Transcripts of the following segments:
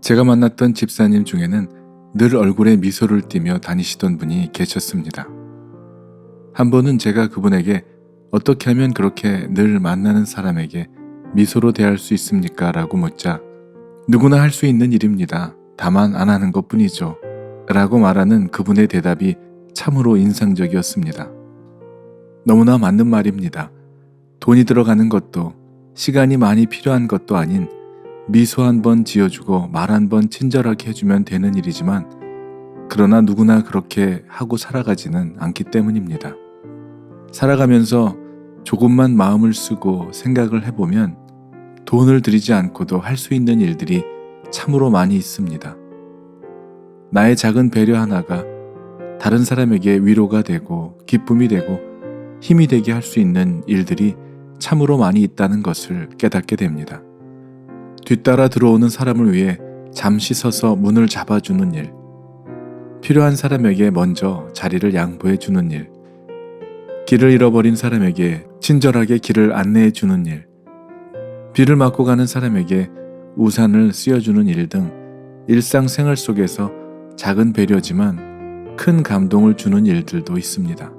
제가 만났던 집사님 중에는 늘 얼굴에 미소를 띠며 다니시던 분이 계셨습니다. 한 번은 제가 그분에게 어떻게 하면 그렇게 늘 만나는 사람에게 미소로 대할 수 있습니까? 라고 묻자 누구나 할 수 있는 일입니다. 다만 안 하는 것 뿐이죠. 라고 말하는 그분의 대답이 참으로 인상적이었습니다. 너무나 맞는 말입니다. 돈이 들어가는 것도 시간이 많이 필요한 것도 아닌 미소 한 번 지어주고 말 한 번 친절하게 해주면 되는 일이지만 그러나 누구나 그렇게 하고 살아가지는 않기 때문입니다. 살아가면서 조금만 마음을 쓰고 생각을 해보면 돈을 들이지 않고도 할 수 있는 일들이 참으로 많이 있습니다. 나의 작은 배려 하나가 다른 사람에게 위로가 되고 기쁨이 되고 힘이 되게 할 수 있는 일들이 참으로 많이 있다는 것을 깨닫게 됩니다. 뒤따라 들어오는 사람을 위해 잠시 서서 문을 잡아주는 일, 필요한 사람에게 먼저 자리를 양보해 주는 일, 길을 잃어버린 사람에게 친절하게 길을 안내해 주는 일, 비를 맞고 가는 사람에게 우산을 씌워주는 일 등 일상생활 속에서 작은 배려지만 큰 감동을 주는 일들도 있습니다.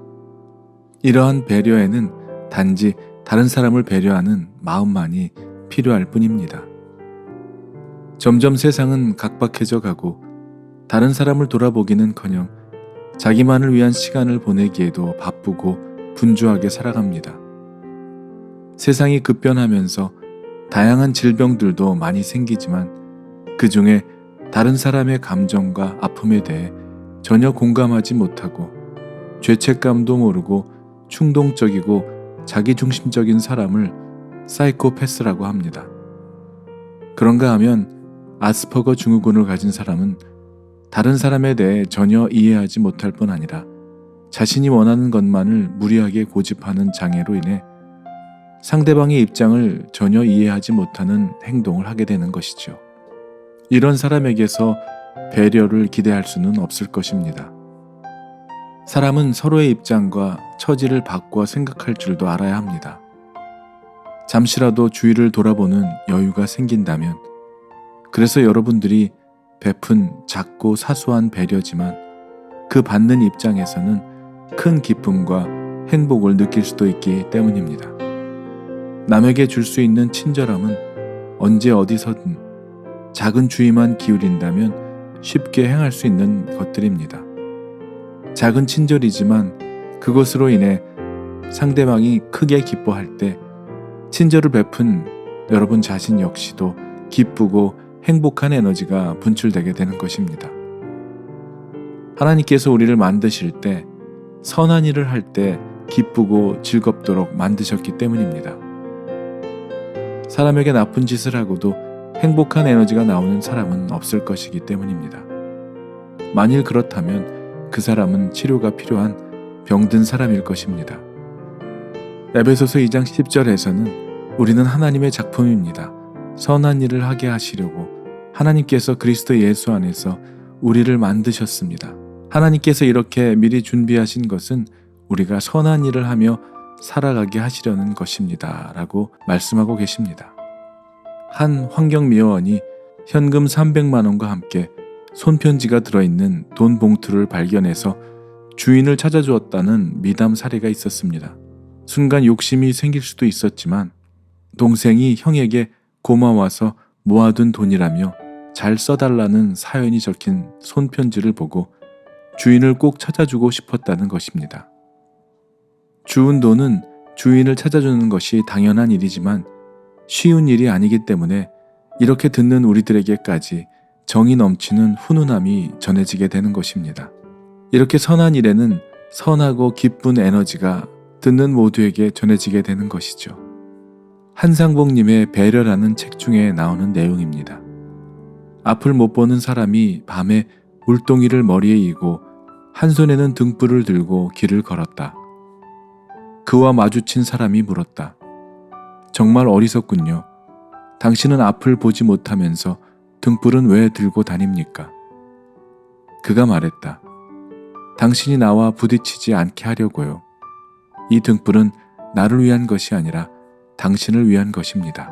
이러한 배려에는 단지 다른 사람을 배려하는 마음만이 필요할 뿐입니다. 점점 세상은 각박해져 가고 다른 사람을 돌아보기는커녕 자기만을 위한 시간을 보내기에도 바쁘고 분주하게 살아갑니다. 세상이 급변하면서 다양한 질병들도 많이 생기지만 그 중에 다른 사람의 감정과 아픔에 대해 전혀 공감하지 못하고 죄책감도 모르고 충동적이고 자기중심적인 사람을 사이코패스라고 합니다. 그런가 하면 아스퍼거 증후군을 가진 사람은 다른 사람에 대해 전혀 이해하지 못할 뿐 아니라 자신이 원하는 것만을 무리하게 고집하는 장애로 인해 상대방의 입장을 전혀 이해하지 못하는 행동을 하게 되는 것이죠. 이런 사람에게서 배려를 기대할 수는 없을 것입니다. 사람은 서로의 입장과 처지를 바꿔 생각할 줄도 알아야 합니다. 잠시라도 주위를 돌아보는 여유가 생긴다면, 그래서 여러분들이 베푼 작고 사소한 배려지만 그 받는 입장에서는 큰 기쁨과 행복을 느낄 수도 있기 때문입니다. 남에게 줄 수 있는 친절함은 언제 어디서든 작은 주의만 기울인다면 쉽게 행할 수 있는 것들입니다. 작은 친절이지만 그것으로 인해 상대방이 크게 기뻐할 때 친절을 베푼 여러분 자신 역시도 기쁘고 행복한 에너지가 분출되게 되는 것입니다. 하나님께서 우리를 만드실 때 선한 일을 할 때 기쁘고 즐겁도록 만드셨기 때문입니다. 사람에게 나쁜 짓을 하고도 행복한 에너지가 나오는 사람은 없을 것이기 때문입니다. 만일 그렇다면 그 사람은 치료가 필요한 병든 사람일 것입니다. 에베소서 2장 10절에서는 우리는 하나님의 작품입니다. 선한 일을 하게 하시려고 하나님께서 그리스도 예수 안에서 우리를 만드셨습니다. 하나님께서 이렇게 미리 준비하신 것은 우리가 선한 일을 하며 살아가게 하시려는 것입니다. 라고 말씀하고 계십니다. 한 환경미화원이 현금 300만 원과 함께 손편지가 들어있는 돈 봉투를 발견해서 주인을 찾아주었다는 미담 사례가 있었습니다. 순간 욕심이 생길 수도 있었지만 동생이 형에게 고마워서 모아둔 돈이라며 잘 써달라는 사연이 적힌 손편지를 보고 주인을 꼭 찾아주고 싶었다는 것입니다. 주운 돈은 주인을 찾아주는 것이 당연한 일이지만 쉬운 일이 아니기 때문에 이렇게 듣는 우리들에게까지 정이 넘치는 훈훈함이 전해지게 되는 것입니다. 이렇게 선한 일에는 선하고 기쁜 에너지가 듣는 모두에게 전해지게 되는 것이죠. 한상봉님의 배려라는 책 중에 나오는 내용입니다. 앞을 못 보는 사람이 밤에 물동이를 머리에 이고 한 손에는 등불을 들고 길을 걸었다. 그와 마주친 사람이 물었다. 정말 어리석군요. 당신은 앞을 보지 못하면서 등불은 왜 들고 다닙니까? 그가 말했다. 당신이 나와 부딪히지 않게 하려고요. 이 등불은 나를 위한 것이 아니라 당신을 위한 것입니다.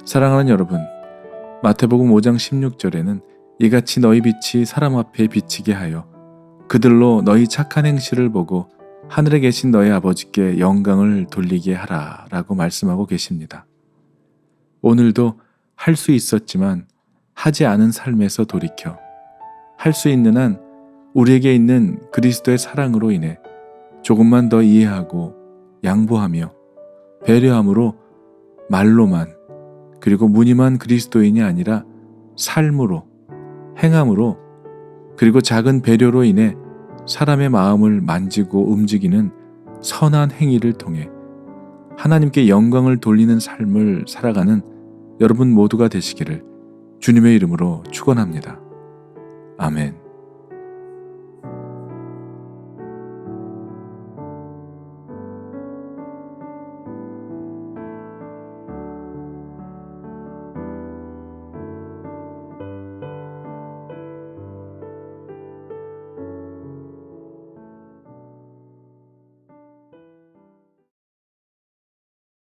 사랑하는 여러분, 마태복음 5장 16절에는 이같이 너희 빛이 사람 앞에 비치게 하여 그들로 너희 착한 행실을 보고 하늘에 계신 너희 아버지께 영광을 돌리게 하라 라고 말씀하고 계십니다. 오늘도 할 수 있었지만 하지 않은 삶에서 돌이켜 할 수 있는 한 우리에게 있는 그리스도의 사랑으로 인해 조금만 더 이해하고 양보하며 배려함으로 말로만 그리고 무늬만 그리스도인이 아니라 삶으로 행함으로 그리고 작은 배려로 인해 사람의 마음을 만지고 움직이는 선한 행위를 통해 하나님께 영광을 돌리는 삶을 살아가는 여러분 모두가 되시기를 주님의 이름으로 축원합니다. 아멘.